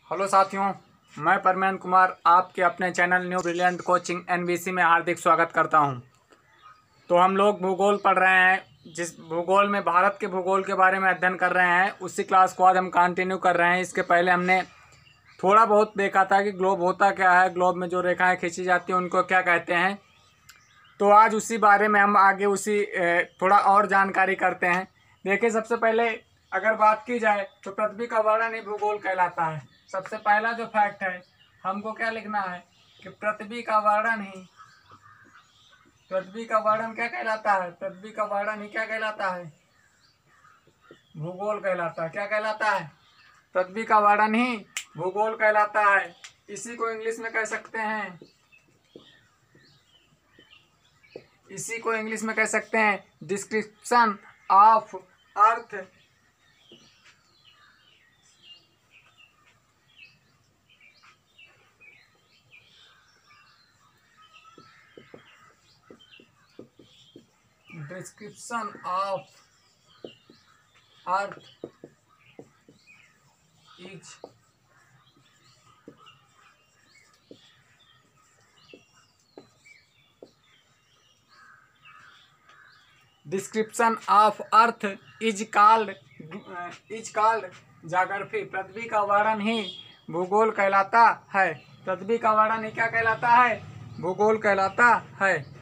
Hello साथियों, मैं परमेन कुमार आपके अपने channel new brilliant coaching NBC में हार्दिक स्वागत करता हूं। तो हम लोग भूगोल पढ़ रहे हैं। जिस भूगोल में भारत के भूगोल के बारे में अध्ययन कर रहे हैं, उसी क्लास को आज हम कंटिन्यू कर रहे हैं। इसके पहले हमने थोड़ा बहुत देखा था कि ग्लोब होता क्या है, ग्लोब में जो रेखाएँ खींची जाती हैं उनको क्या कहते हैं। तो आज उसी बारे में हम आगे थोड़ा और जानकारी करते हैं। देखिए, सबसे पहले अगर बात की जाए तो पृथ्वी का वर्णन ही भूगोल कहलाता है। सबसे पहला जो फैक्ट है, हमको क्या लिखना है कि पृथ्वी का वर्णन क्या कहलाता है? पृथ्वी का वर्णन ही क्या कहलाता है? भूगोल कहलाता है। क्या कहलाता है? पृथ्वी का वर्णन ही भूगोल कहलाता है। इसी को इंग्लिश में कह सकते हैं description of earth. Description of earth is description of earth is called geography. पृथ्वी का वर्णन ही भूगोल कहलाता है। पृथ्वी का वर्णन ही क्या कहलाता है? भूगोल कहलाता है।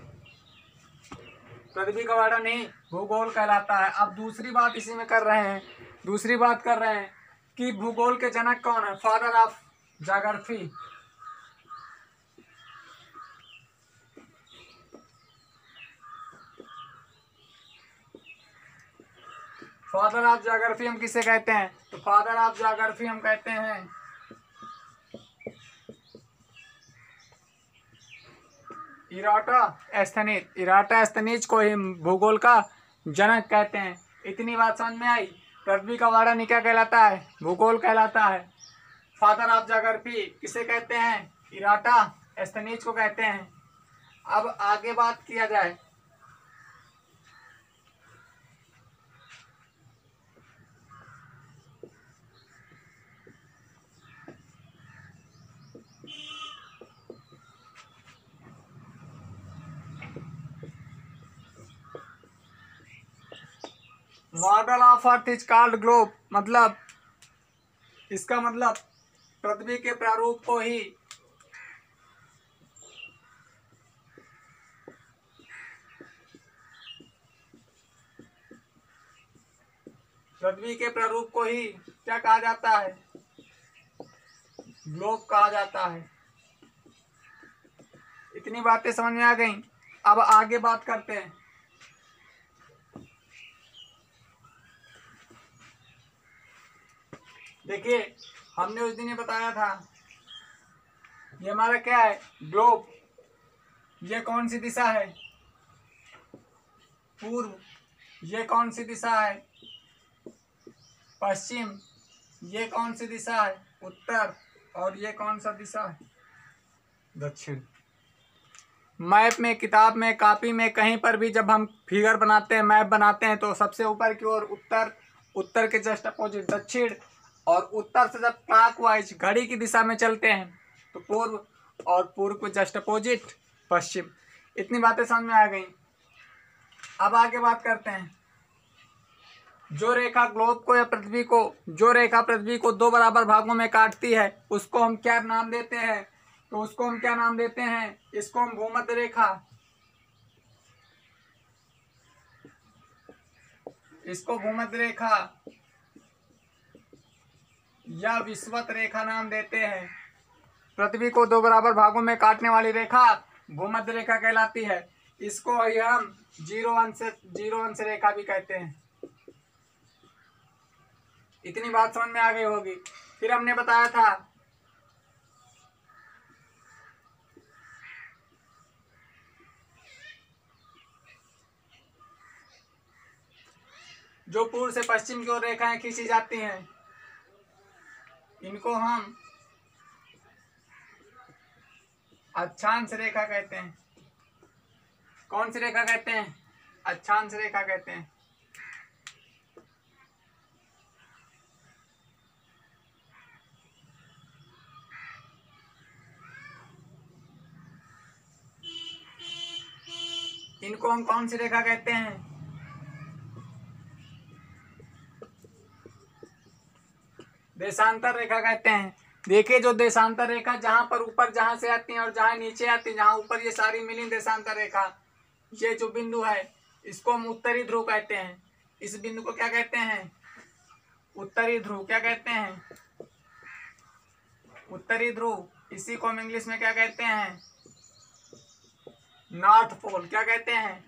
पृथ्वी का वर्णन ही भूगोल कहलाता है। अब दूसरी बात इसी में कर रहे हैं। दूसरी बात कर रहे हैं कि भूगोल के जनक कौन है? Father of geography. Father of geography हम किसे कहते हैं? तो फादर ऑफ ज्योग्राफी हम कहते हैं इराटोस्थेनीज को ही भूगोल का जनक कहते हैं। इतनी बात समझ में आई। पृथ्वी का वर्णन ही क्या कहलाता है? भूगोल कहलाता है। फादर ऑफ ज्योग्राफी किसे कहते हैं? इराटोस्थेनीज को कहते हैं। अब आगे बात किया जाए model of earth is called globe. मतलब इसका मतलब पृथ्वी के प्रारूप को ही क्या कहा जाता है? ग्लोब कहा जाता है। इतनी बातें समझ में आ गई। अब आगे बात करते हैं। देखिए, हमने उस दिन ये बताया था, ये हमारा क्या है? ग्लोब। ये कौन सी दिशा है? पूर्व। ये कौन सी दिशा है? पश्चिम। ये कौन सी दिशा है? उत्तर। और ये कौन सा दिशा है? दक्षिण। मैप में, किताब में, कॉपी में, कहीं पर भी जब हम फिगर बनाते हैं, मैप बनाते हैं, तो सबसे ऊपर की ओर उत्तर, उत्तर के जस्ट अपोजिट दक्षिण, और उत्तर से जब क्लॉकवाइज घड़ी की दिशा में चलते हैं तो पूर्व, और पूर्व को जस्ट अपोजिट पश्चिम। इतनी बातें समझ में आ गई। अब आगे बात करते हैं। जो रेखा ग्लोब को या पृथ्वी को, जो रेखा पृथ्वी को दो बराबर भागों में काटती है, उसको हम क्या नाम देते हैं? तो उसको हम क्या नाम देते हैं? इसको हम भूमध्य रेखा, इसको भूमध्य रेखा या विषुवत रेखा नाम देते हैं। पृथ्वी को दो बराबर भागों में काटने वाली रेखा भूमध्य रेखा कहलाती है। इसको ही हम जीरो अंश रेखा भी कहते हैं। इतनी बात समझ में आ गई होगी। फिर हमने बताया था जो पूर्व से पश्चिम की ओर रेखाएं खींची जाती हैं, इनको हम अक्षांश रेखा कहते हैं। कौन सी रेखा कहते हैं? अक्षांश रेखा कहते हैं। इनको हम कौन सी रेखा कहते हैं? देशांतर रेखा कहते हैं। देखिए जो देशांतर रेखा जहां पर ऊपर जहां से आती है और जहां नीचे आती है, जहां ऊपर ये सारी मिली देशांतर रेखा, ये जो बिंदु है इसको हम उत्तरी ध्रुव कहते हैं। इस बिंदु को क्या कहते हैं? उत्तरी ध्रुव। क्या कहते हैं? उत्तरी ध्रुव। इसी को हम इंग्लिश में क्या कहते हैं? North pole. क्या कहते हैं?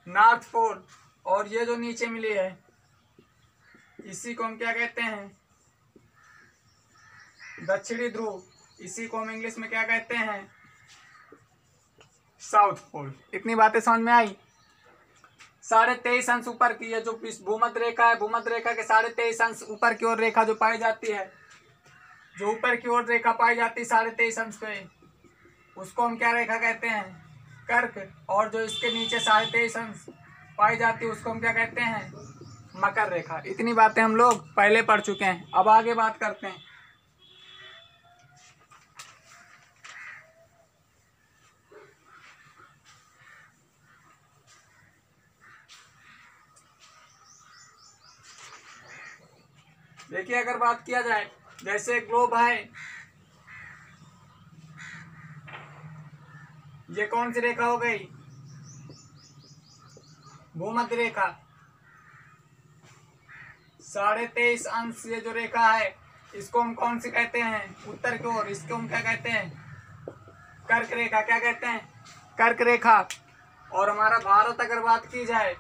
North pole. और ये जो नीचे मिली है इसी को हम क्या कहते हैं? दक्षिणी ध्रुव। इसी को हम इंग्लिश में क्या कहते हैं? South pole. इतनी बातें समझ में आई? 23.5 अंश ऊपर की है जो भूमध्य रेखा है, भूमध्य रेखा के 23.5 अंश ऊपर की ओर रेखा जो पाई जाती है, जो ऊपर की ओर रेखा पाई जाती है 23.5 अंश पे, उसको हम क्या रेखा कहते हैं? कर्क। और जो इसके नीचे 23.5 अंश पाई जाती है उसको हम क्या कहते हैं? मकर रेखा। इतनी बातें हम लोग पहले पढ़ चुके हैं। अब आगे बात करते हैं। देखिए अगर बात किया जाए, जैसे ग्लोब है, ये कौन सी रेखा हो गई? भूमध्य रेखा। 23.5 अंश ये जो रेखा है इसको हम कौन सी कहते हैं? उत्तर की ओर। इसको हम क्या कहते हैं? कर्क रेखा। क्या कहते हैं? कर्क रेखा। और हमारा भारत अगर बात की जाए,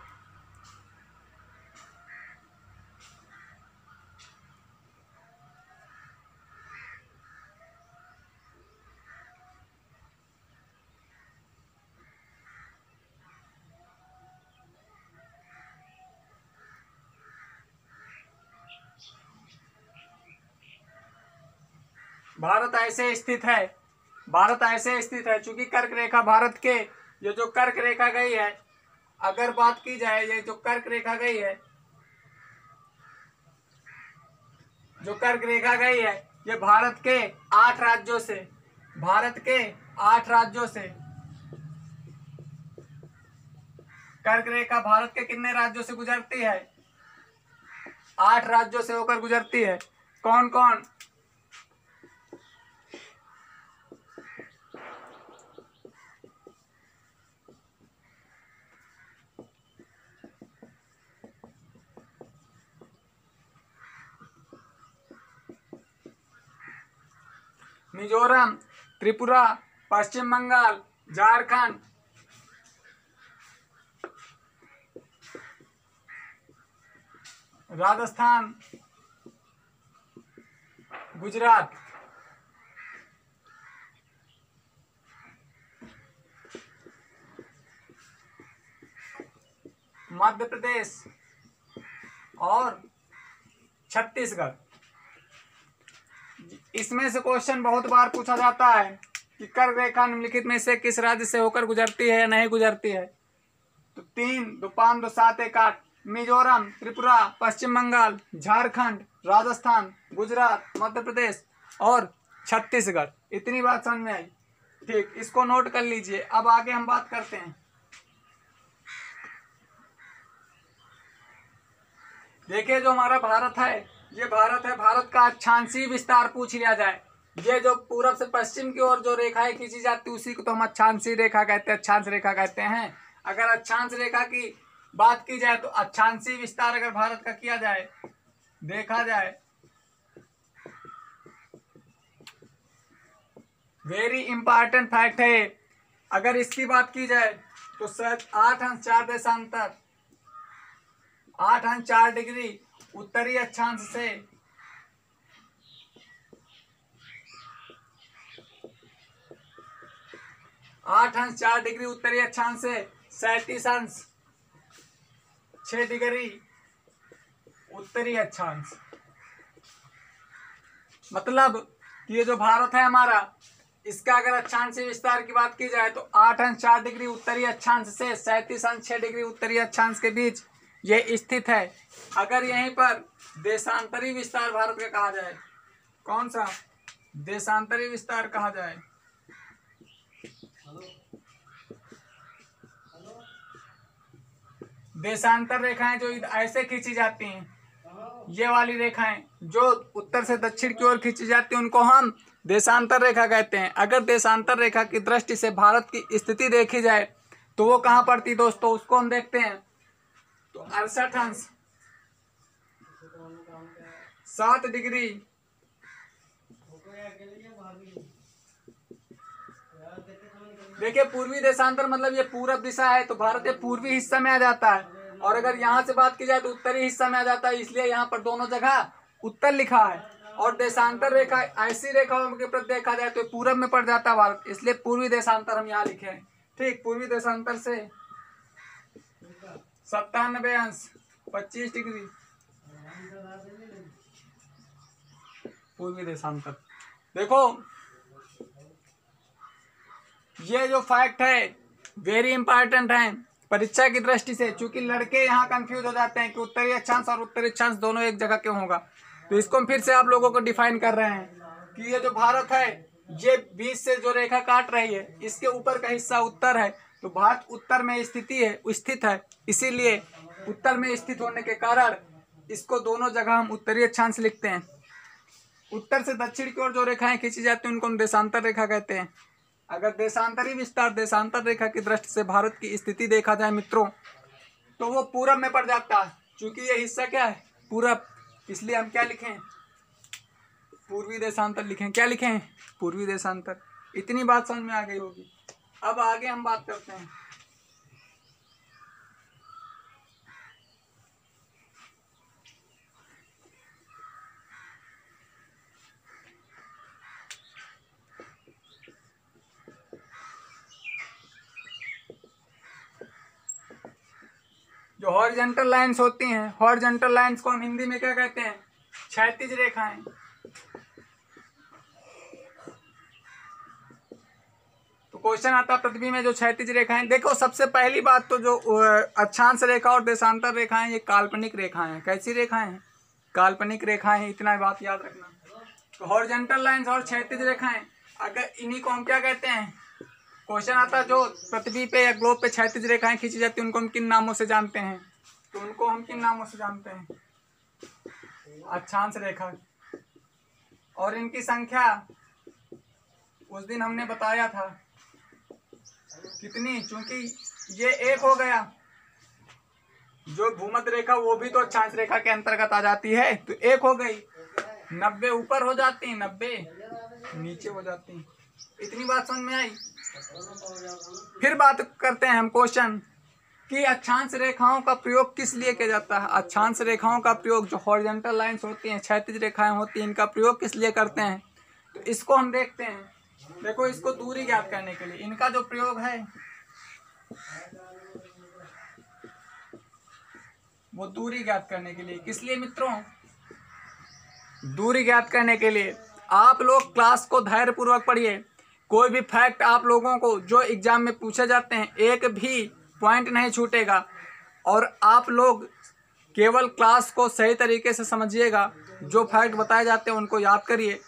भारत ऐसे स्थित है, भारत ऐसे स्थित है चूंकि कर्क रेखा भारत के, ये जो कर्क रेखा गई है, अगर बात की जाए ये जो कर्क रेखा गई है, जो कर्क रेखा गई है ये भारत के 8 राज्यों से, भारत के 8 राज्यों से, कर्क रेखा भारत के कितने राज्यों से गुजरती है? 8 राज्यों से होकर गुजरती है। कौन कौन? मिजोरम, त्रिपुरा, पश्चिम बंगाल, झारखंड, राजस्थान, गुजरात, मध्य प्रदेश और छत्तीसगढ़। इसमें से क्वेश्चन बहुत बार पूछा जाता है कि कर्क रेखा निम्नलिखित में से किस राज्य से होकर गुजरती है या नहीं गुजरती है? तो 3, 2, 5, 2, 7, 1, 8। मिजोरम, त्रिपुरा, पश्चिम बंगाल, झारखंड, राजस्थान, गुजरात, मध्य प्रदेश और छत्तीसगढ़। इतनी बात समझ में आई? ठीक, इसको नोट कर लीजिए। अब आगे हम बात करते हैं। देखिए जो हमारा भारत है, ये भारत है, भारत का अक्षांशीय विस्तार पूछ लिया जाए, ये जो पूरब से पश्चिम की ओर जो रेखाएं खींची जाती है उसी को तो हम अक्षांशीय रेखा कहते हैं, अक्षांश रेखा कहते हैं। अगर अक्षांश रेखा की बात की जाए तो अक्षांशीय विस्तार अगर भारत का किया जाए, देखा जाए, वेरी इंपॉर्टेंट फैक्ट है। अगर इसकी बात की जाए तो 8 अंश 4 देशांतर, 8 अंश 4 डिग्री उत्तरी अक्षांश से 8 अंश 4 डिग्री उत्तरी अक्षांश से 37 अंश 6 डिग्री उत्तरी अक्षांश। मतलब ये जो भारत है हमारा, इसका अगर अक्षांशीय विस्तार की बात की जाए तो 8 अंश 4 डिग्री उत्तरी अक्षांश से 37 अंश 6 डिग्री उत्तरी अक्षांश के बीच ये स्थित है। अगर यहीं पर देशांतरी विस्तार भारत का कहा जाए, कौन सा देशांतरी विस्तार कहा जाए, देशांतर रेखाएं जो ऐसे खींची जाती हैं, ये वाली रेखाएं जो उत्तर से दक्षिण की ओर खींची जाती हैं उनको हम देशांतर रेखा कहते हैं। अगर देशांतर रेखा की दृष्टि से भारत की स्थिति देखी जाए तो वो कहाँ पड़ती दोस्तों, उसको हम देखते हैं। तो 68 अंश 7 डिग्री देखिए, पूर्वी देशांतर मतलब ये पूरब दिशा है, तो भारत के पूर्वी हिस्सा में आ जाता है। और अगर यहाँ से बात की जाए तो उत्तरी हिस्सा में आ जाता है, इसलिए यहाँ पर दोनों जगह उत्तर लिखा है। और देशांतर रेखा ऐसी रेखाओं के प्रति देखा जाए तो पूरब में पड़ जाता है भारत, इसलिए पूर्वी देशांतर हम यहाँ लिखे हैं। ठीक, पूर्वी देशांतर से 97 अंश 25 डिग्री पूर्वी देशांतर। देखो ये जो फैक्ट है वेरी इंपॉर्टेंट है परीक्षा की दृष्टि से, क्योंकि लड़के यहाँ कंफ्यूज हो जाते हैं कि उत्तरी अक्षांश और उत्तरी अक्षांश दोनों एक जगह क्यों होगा। तो इसको हम फिर से आप लोगों को डिफाइन कर रहे हैं कि ये जो भारत है ये बीच से जो रेखा काट रही है इसके ऊपर का हिस्सा उत्तर है, तो भारत उत्तर में स्थित है, इसीलिए उत्तर में स्थित होने के कारण इसको दोनों जगह हम उत्तरी अक्षांश लिखते हैं। उत्तर से दक्षिण की ओर जो रेखाएं खींची जाती हैं उनको हम देशांतर रेखा कहते हैं। अगर देशांतरी विस्तार देशांतर रेखा की दृष्टि से भारत की स्थिति देखा जाए मित्रों तो वो पूरब में पड़ जाता है, क्योंकि ये हिस्सा क्या है पूरब, इसलिए हम क्या लिखें पूर्वी देशांतर लिखें। क्या लिखें पूर्वी देशांतर। इतनी बात समझ में आ गई होगी। अब आगे हम बात करते हैं जो हॉरिजॉन्टल लाइंस होती हैं। हॉरिजॉन्टल लाइंस को हम हिंदी में क्या कहते हैं, क्षैतिज रेखाएं। तो क्वेश्चन आता है पृथ्वी में जो क्षैतिज रेखाएं, देखो सबसे पहली बात तो जो अक्षांश रेखा और देशांतर रेखाएं ये काल्पनिक रेखाएं हैं। कैसी रेखाएं हैं, काल्पनिक रेखाएं हैं, इतना बात याद रखना। तो हॉरिजॉन्टल लाइंस और क्षैतिज रेखाएं, अगर इन्हीं को हम क्या कहते हैं, क्वेश्चन आता है जो पृथ्वी पे या ग्लोब पे क्षैतिज रेखाएं खींची जाती हैं उनको हम किन नामों से जानते हैं, तो उनको हम किन नामों से जानते हैं, अक्षांश रेखा। और इनकी संख्या उस दिन हमने बताया था कितनी, चूंकि ये एक हो गया, जो भूमध्य रेखा वो भी तो अक्षांश रेखा के अंतर्गत आ जाती है, तो एक हो गई, 90 ऊपर हो जाती हैं, 90 नीचे हो जाती हैं। इतनी बात समझ में आई। फिर बात करते हैं हम क्वेश्चन कि अक्षांश रेखाओं का प्रयोग किस लिए किया जाता है। अक्षांश रेखाओं का प्रयोग जो हॉरिजॉन्टल लाइंस होती हैं, क्षैतिज रेखाएं होती हैं, इनका प्रयोग किस लिए करते हैं, तो इसको हम देखते हैं। देखो इसको दूरी ज्ञात करने के लिए इनका जो प्रयोग है वो दूरी ज्ञात करने के लिए। किस लिए मित्रों, दूरी ज्ञात करने के लिए। आप लोग क्लास को धैर्यपूर्वक पढ़िए। कोई भी फैक्ट आप लोगों को जो एग्जाम में पूछे जाते हैं एक भी पॉइंट नहीं छूटेगा, और आप लोग केवल क्लास को सही तरीके से समझिएगा। जो फैक्ट बताए जाते हैं उनको याद करिए।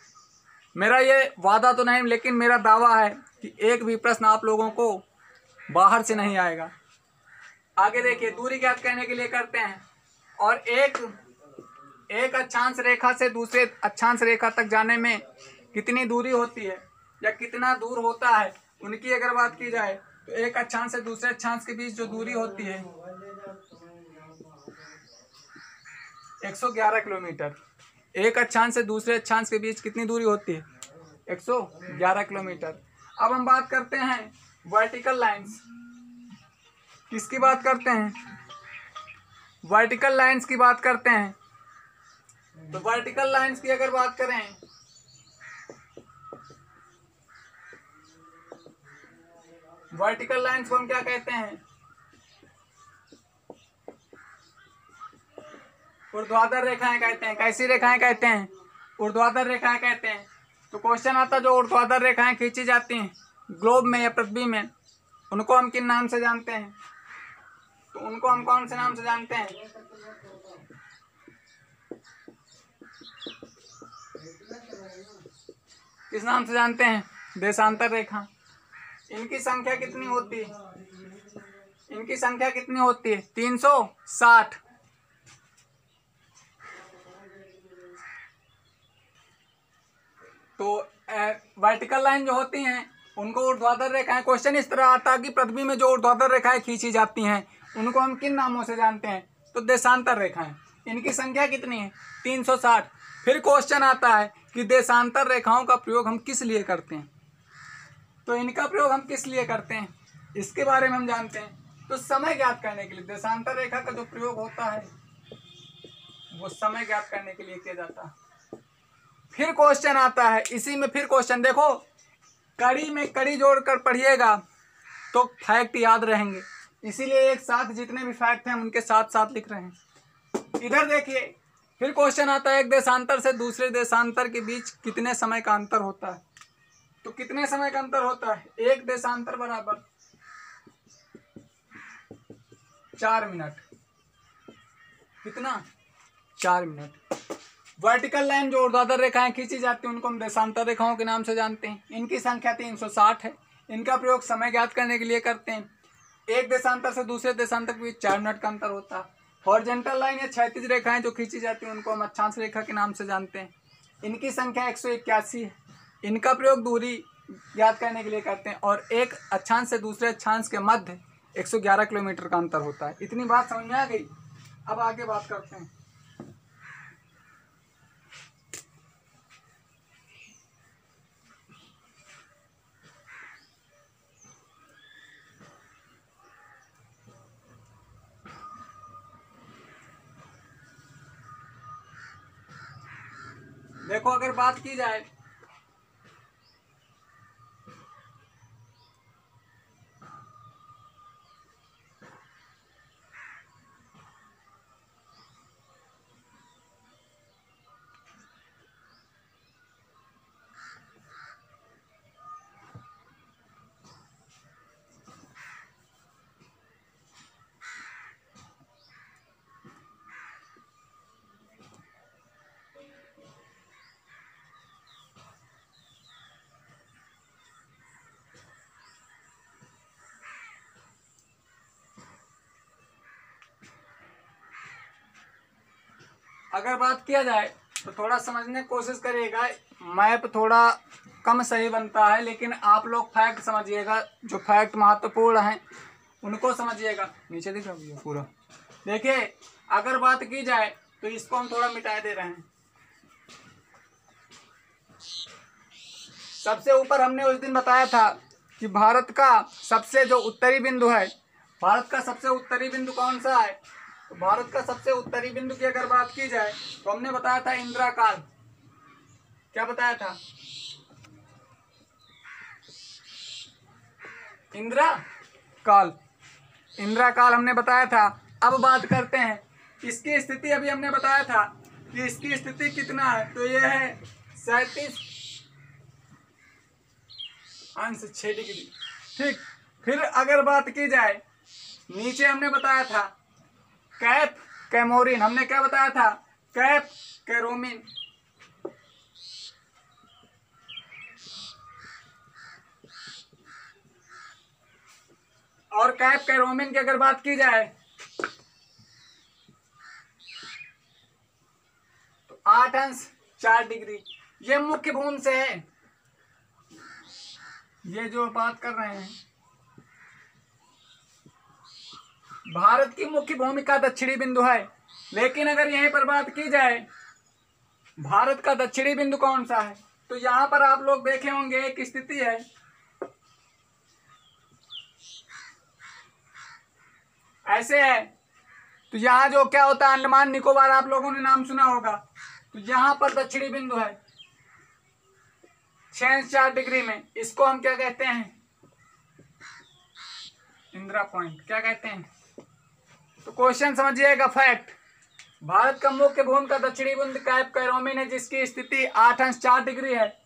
मेरा ये वादा तो नहीं लेकिन मेरा दावा है कि एक भी प्रश्न आप लोगों को बाहर से नहीं आएगा। आगे देखिए, दूरी ज्ञात करने के लिए करते हैं। और एक अक्षांश रेखा से दूसरे अक्षांश रेखा तक जाने में कितनी दूरी होती है या कितना दूर होता है, उनकी अगर बात की जाए तो एक अक्षांश से दूसरे अक्षांश के बीच जो दूरी होती है 111 किलोमीटर। एक अक्षांश से दूसरे अक्षांश के बीच कितनी दूरी होती है, 111 किलोमीटर। अब हम बात करते हैं वर्टिकल लाइंस। किसकी बात करते हैं, वर्टिकल लाइंस की बात करते हैं। तो वर्टिकल लाइंस की अगर बात करें, वर्टिकल लाइंस को हम क्या कहते हैं, ऊर्ध्वाधर रेखाएं कहते हैं। कैसी रेखाएं कहते हैं, ऊर्ध्वाधर रेखाएं कहते हैं। तो क्वेश्चन आता जो ऊर्ध्वाधर रेखाएं खींची जाती हैं ग्लोब में या पृथ्वी में, उनको हम किन नाम से जानते हैं, तो उनको हम कौन से नाम से जानते हैं, किस नाम से जानते हैं, देशांतर रेखा। इनकी संख्या कितनी होती है, इनकी संख्या कितनी होती है? 360। तो वर्टिकल लाइन जो होती हैं उनको ऊर्ध्वाधर रेखाएं, क्वेश्चन इस तरह आता है कि पृथ्वी में जो ऊर्ध्वाधर रेखाएं खींची जाती हैं उनको हम किन नामों से जानते हैं? तो देशांतर रेखाएं। इनकी संख्या कितनी है? 360। फिर क्वेश्चन आता है कि देशांतर रेखाओं का प्रयोग हम किस लिए करते हैं? तो इनका प्रयोग हम किस लिए करते हैं इसके बारे में हम जानते हैं। तो समय ज्ञात करने के लिए देशांतर रेखा का जो प्रयोग होता है वो समय ज्ञात करने के लिए किया जाता है। फिर क्वेश्चन आता है इसी में, फिर क्वेश्चन देखो, कड़ी में कड़ी जोड़कर पढ़िएगा तो फैक्ट याद रहेंगे, इसीलिए एक साथ जितने भी फैक्ट हैं उनके साथ साथ लिख रहे हैं। इधर देखिए, फिर क्वेश्चन आता है एक देशांतर से दूसरे देशांतर के बीच कितने समय का अंतर होता है? तो कितने समय का अंतर होता है? एक देशांतर बराबर 4 मिनट। कितना? 4 मिनट। वर्टिकल लाइन जो ऊर्ध्वाधर रेखाएं खींची जाती हैं उनको हम देशांतर रेखाओं के नाम से जानते हैं। इनकी संख्या 360 है। इनका प्रयोग समय ज्ञात करने के लिए करते हैं। एक देशांतर से दूसरे देशांतर के बीच 4 मिनट का अंतर होता है। हॉरिजॉन्टल लाइन या क्षैतिज रेखाएं जो खींची जाती हैं उनको हम अक्षांश रेखा के नाम से जानते हैं। इनकी संख्या 181 है। इनका प्रयोग दूरी ज्ञात करने के लिए करते हैं और एक अक्षांश से दूसरे अक्षांश के मध्य 111 किलोमीटर का अंतर होता है। इतनी बात समझ में आ गई। अब आगे बात करते हैं। देखो, अगर बात की जाए किया जाए तो थोड़ा समझने की कोशिश करिएगा। मैप थोड़ा कम सही बनता है लेकिन आप लोग फैक्ट समझिएगा, जो फैक्ट महत्वपूर्ण हैं उनको समझिएगा। नीचे दिख रहा है पूरा। देखिए, अगर बात की जाए तो इसको हम थोड़ा मिटा दे रहे हैं। सबसे ऊपर हमने उस दिन बताया था कि भारत का सबसे जो उत्तरी बिंदु है, भारत का सबसे उत्तरी बिंदु कौन सा है? तो भारत का सबसे उत्तरी बिंदु की अगर बात की जाए तो हमने बताया था इंदिरा काल। क्या बताया था? इंदिरा काल। इंदिरा काल हमने बताया था। अब बात करते हैं इसकी स्थिति। अभी हमने बताया था कि इसकी स्थिति कितना है, तो यह है 37°6। ठीक। फिर अगर बात की जाए, नीचे हमने बताया था कैप कैमोरिन। हमने क्या बताया था? कैप कैरोमिन। और कैप कैरोमिन की अगर बात की जाए तो 8°4। ये मुख्य भूमि से है। ये जो बात कर रहे हैं भारत की मुख्य भूमि का दक्षिणी बिंदु है। लेकिन अगर यहीं पर बात की जाए भारत का दक्षिणी बिंदु कौन सा है, तो यहां पर आप लोग देखे होंगे एक स्थिति है, ऐसे है। तो यहाँ जो क्या होता है, अंडमान निकोबार आप लोगों ने नाम सुना होगा। तो यहाँ पर दक्षिणी बिंदु है 6° में। इसको हम क्या कहते हैं? इंदिरा पॉइंट। क्या कहते हैं? तो क्वेश्चन समझिएगा। फैक्ट, भारत का मुख्य भूमि का दक्षिणी बिंदु कैप कैरोमिन है जिसकी स्थिति 8°4 है।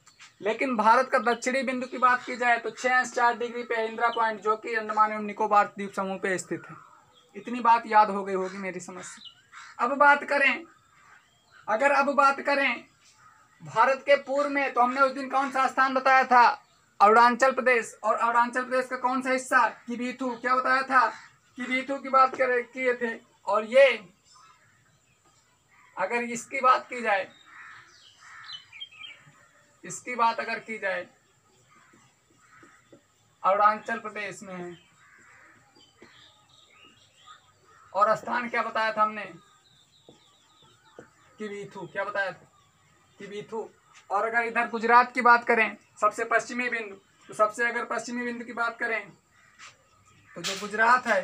लेकिन भारत का दक्षिणी बिंदु की बात की जाए तो 6°4 पे इंदिरा पॉइंट, जो कि अंडमान एवं निकोबार द्वीप समूह पे स्थित है। इतनी बात याद हो गई होगी मेरी समझ से। अब बात करें भारत के पूर्व में, तो हमने उस दिन कौन सा स्थान बताया था? अरुणाचल प्रदेश। और अरुणाचल प्रदेश का कौन सा हिस्सा? किबिथु। क्या बताया था? किबीथु की बात किए थे। और ये अगर इसकी बात की जाए, इसकी बात अगर की जाए, अरुणाचल प्रदेश में है। और स्थान क्या बताया था हमने? किबीथु। क्या बताया था? किबीथु। और अगर इधर गुजरात की बात करें, सबसे पश्चिमी बिंदु, तो सबसे अगर पश्चिमी बिंदु की बात करें तो जो गुजरात है,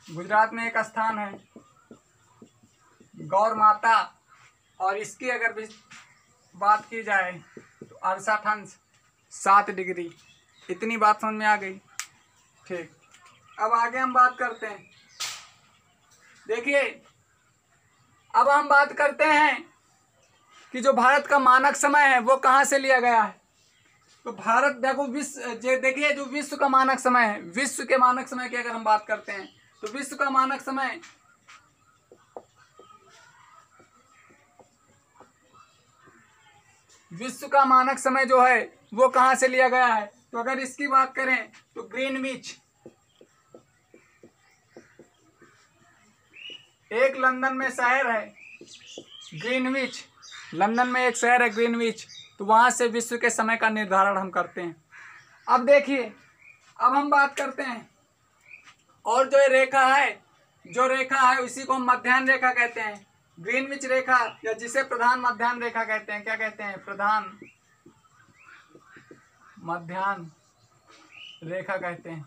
गुजरात में एक स्थान है गौर माता। और इसकी अगर भी बात की जाए तो 7 डिग्री। इतनी बात समझ में आ गई? ठीक, अब आगे हम बात करते हैं। देखिए, अब हम बात करते हैं कि जो भारत का मानक समय है वो कहाँ से लिया गया है। तो भारत देखो, देखिए जो विश्व का मानक समय है, विश्व के मानक समय की अगर हम बात करते हैं तो विश्व का मानक समय जो है वो कहाँ से लिया गया है। तो अगर इसकी बात करें तो ग्रीनविच, एक लंदन में शहर है ग्रीनविच, लंदन में एक शहर है ग्रीनविच, तो वहां से विश्व के समय का निर्धारण हम करते हैं। अब देखिए, अब हम बात करते हैं, और जो रेखा है उसी को हम मध्याह्न रेखा कहते हैं। ग्रीनविच रेखा, या जिसे प्रधान मध्याह्न रेखा कहते हैं। क्या कहते हैं? प्रधान मध्याह्न रेखा कहते हैं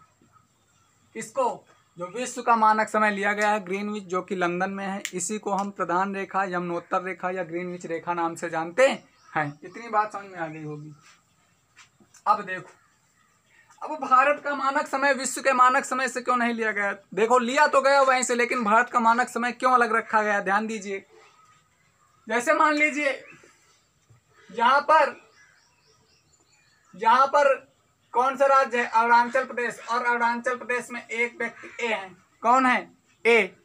इसको। जो विश्व का मानक समय लिया गया है ग्रीनविच, जो कि लंदन में है, इसी को हम प्रधान रेखा, यमुनोत्तर रेखा या ग्रीनविच रेखा नाम से जानते हैं। इतनी बात समझ में आ गई होगी। अब देखो, अब भारत का मानक समय विश्व के मानक समय से क्यों नहीं लिया गया? देखो, लिया तो गया वहीं से, लेकिन भारत का मानक समय क्यों अलग रखा गया? ध्यान दीजिए। जैसे मान लीजिए यहाँ पर कौन सा राज्य है? अरुणाचल प्रदेश। और अरुणाचल प्रदेश में एक व्यक्ति ए है। कौन है? ए।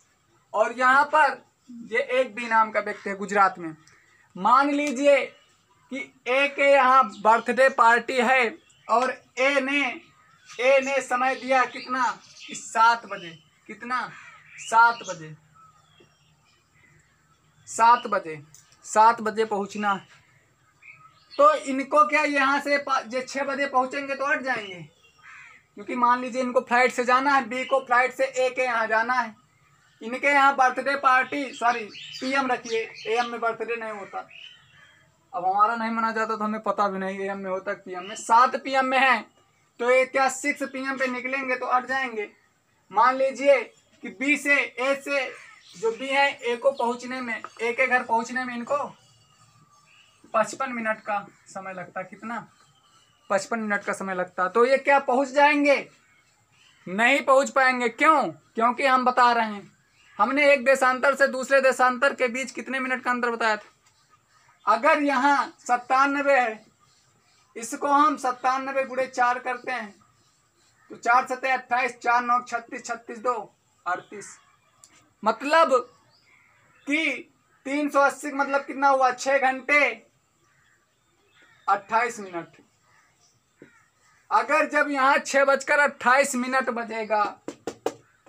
और यहाँ पर ये एक बी नाम का व्यक्ति है गुजरात में। मान लीजिए कि ए के यहाँ बर्थडे पार्टी है और ए ने समय दिया कितना? 7 बजे। कितना? 7 बजे। 7 बजे पहुंचना है। तो इनको क्या यहाँ से 6 बजे पहुंचेंगे तो हट जाएंगे, क्योंकि मान लीजिए इनको फ्लाइट से जाना है, बी को फ्लाइट से ए के यहाँ जाना है। इनके यहाँ बर्थडे पार्टी, सॉरी पीएम रखिए, एएम में बर्थडे नहीं होता। अब हमारा नहीं मना जाता तो हमें पता भी नहीं एएम में होता पीएम में। 7 PM में है तो ये क्या 6 PM पे निकलेंगे तो हट जाएंगे। मान लीजिए कि बी से ए से जो बी है ए को पहुंचने में, ए के घर पहुंचने में इनको 55 मिनट का समय लगता। कितना? 55 मिनट का समय लगता। तो ये क्या पहुंच जाएंगे? नहीं पहुंच पाएंगे। क्यों? क्योंकि हम बता रहे हैं, हमने एक देशांतर से दूसरे देशांतर के बीच कितने मिनट का अंतर बताया था। अगर यहाँ 97 है, इसको हम 97 गुणे 4 करते हैं तो 4 सतह 28, 4 9 36, 36 2 38। मतलब कि 380 मतलब कितना हुआ? 6 घंटे 28 मिनट। अगर जब यहाँ 6:28 बजेगा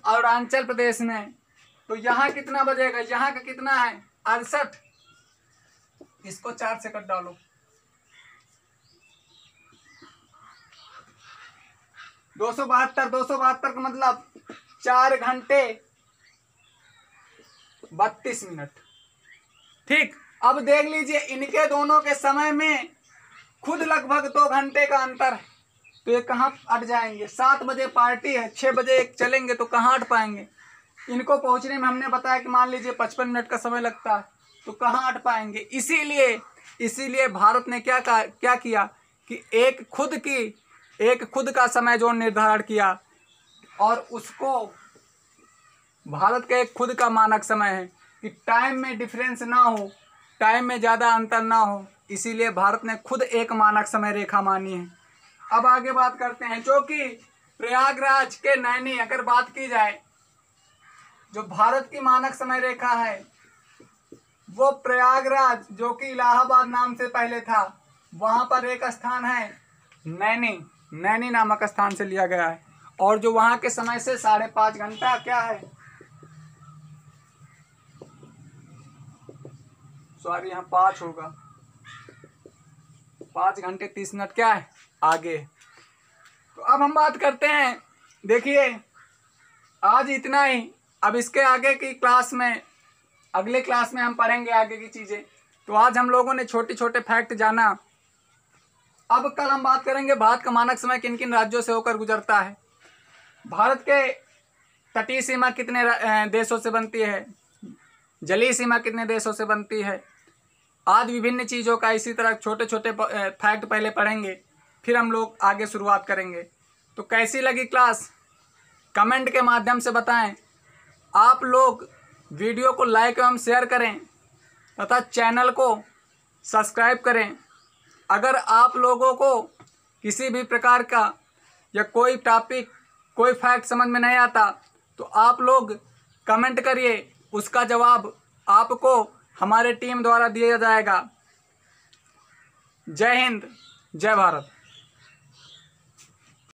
अरुणाचल प्रदेश में, तो यहाँ कितना बजेगा? यहाँ का कितना है? 68। इसको 4 से काट डालो। 272 का मतलब 4 घंटे 32 मिनट। ठीक, अब देख लीजिए इनके दोनों के समय में खुद लगभग 2 घंटे का अंतर है, तो ये कहाँ अट जाएंगे? 7 बजे पार्टी है, 6 बजे चलेंगे तो कहाँ अट पाएंगे? इनको पहुंचने में हमने बताया कि मान लीजिए 55 मिनट का समय लगता है, तो कहाँ अट पाएंगे? इसीलिए भारत ने क्या किया कि एक खुद का समय जोन निर्धारण किया, और उसको भारत का एक खुद का मानक समय है कि टाइम में डिफरेंस ना हो, टाइम में ज़्यादा अंतर ना हो, इसीलिए भारत ने खुद एक मानक समय रेखा मानी है। अब आगे बात करते हैं, जो कि प्रयागराज के नैनी, अगर बात की जाए, जो भारत की मानक समय रेखा है वो प्रयागराज, जो कि इलाहाबाद नाम से पहले था, वहाँ पर एक स्थान है नैनी नामक स्थान से लिया गया है। और जो वहाँ के समय से 5.5 घंटा क्या है, सॉरी यहाँ 5 होगा, 5 घंटे 30 मिनट क्या है आगे। तो अब हम बात करते हैं, देखिए आज इतना ही। अब इसके आगे की क्लास में, अगले क्लास में हम पढ़ेंगे आगे की चीज़ें। तो आज हम लोगों ने छोटे छोटे फैक्ट जाना। अब कल हम बात करेंगे भारत का मानक समय किन किन राज्यों से होकर गुजरता है, भारत के तटीय सीमा कितने देशों से बनती है, जलीय सीमा कितने देशों से बनती है, आज विभिन्न चीज़ों का इसी तरह छोटे छोटे फैक्ट पहले पढ़ेंगे, फिर हम लोग आगे शुरुआत करेंगे। तो कैसी लगी क्लास कमेंट के माध्यम से बताएं। आप लोग वीडियो को लाइक एवं शेयर करें तथा चैनल को सब्सक्राइब करें। अगर आप लोगों को किसी भी प्रकार का या कोई टॉपिक, कोई फैक्ट समझ में नहीं आता तो आप लोग कमेंट करिए, उसका जवाब आपको हमारे टीम द्वारा दिया जाएगा। जय हिंद, जय भारत।